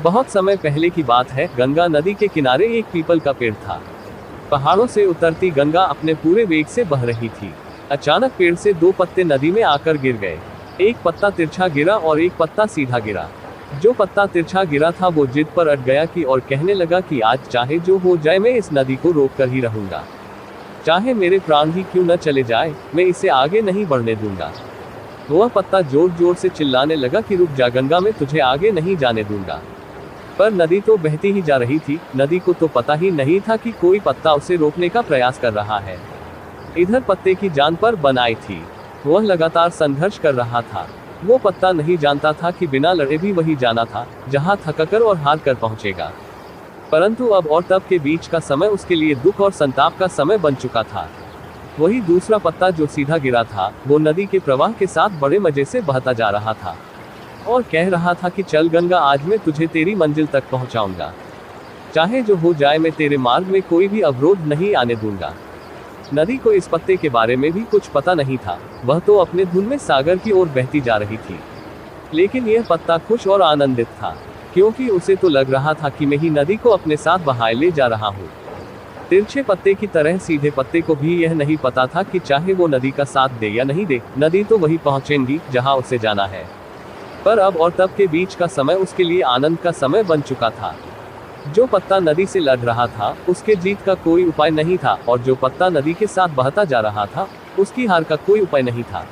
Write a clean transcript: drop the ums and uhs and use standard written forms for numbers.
बहुत समय पहले की बात है, गंगा नदी के किनारे एक पीपल का पेड़ था। पहाड़ों से उतरती गंगा अपने पूरे वेग से बह रही थी। अचानक पेड़ से दो पत्ते नदी में आकर गिर गए। एक पत्ता तिरछा गिरा और एक पत्ता सीधा गिरा। जो पत्ता तिरछा गिरा था वो जिद पर अड़ गया कि और कहने लगा कि आज चाहे जो हो जाए मैं इस नदी को रोक कर ही रहूंगा। चाहे मेरे प्राण ही क्यों न चले जाए, मैं इसे आगे नहीं बढ़ने दूंगा। वह पत्ता जोर जोर से चिल्लाने लगा कि रुक जा गंगा, मैं तुझे आगे नहीं जाने दूंगा। पर नदी तो बहती ही जा रही थी। नदी को तो पता ही नहीं था कि कोई पत्ता उसे रोकने का प्रयास कर रहा है। इधर पत्ते की जान पर बनाई थी। वह लगातार संघर्ष कर रहा था। वो पत्ता नहीं जानता था कि बिना लड़े भी वही जाना था जहां थककर और हार कर पहुंचेगा। परंतु अब और तब के बीच का समय उसके लिए दुख और संताप का समय बन चुका था। वही दूसरा पत्ता जो सीधा गिरा था, वो नदी के प्रवाह के साथ बड़े मजे से बहता जा रहा था और कह रहा था कि चल गंगा, आज मैं तुझे तेरी मंजिल तक पहुंचाऊंगा। चाहे जो हो जाए, मैं तेरे मार्ग में कोई भी अवरोध नहीं आने दूंगा। नदी को इस पत्ते के बारे में भी कुछ पता नहीं था। वह तो अपने धुन में सागर की ओर बहती जा रही थी। लेकिन यह पत्ता खुश और आनंदित था, क्योंकि उसे तो लग रहा था कि मैं ही नदी को अपने साथ बहाए ले जा रहा हूँ। तिरछे पत्ते की तरह सीधे पत्ते को भी यह नहीं पता था कि चाहे वो नदी का साथ दे या नहीं दे, नदी तो वही पहुंचेंगी जहां उसे जाना है। पर अब और तब के बीच का समय उसके लिए आनंद का समय बन चुका था। जो पत्ता नदी से लड़ रहा था, उसके जीत का कोई उपाय नहीं था, और जो पत्ता नदी के साथ बहता जा रहा था, उसकी हार का कोई उपाय नहीं था।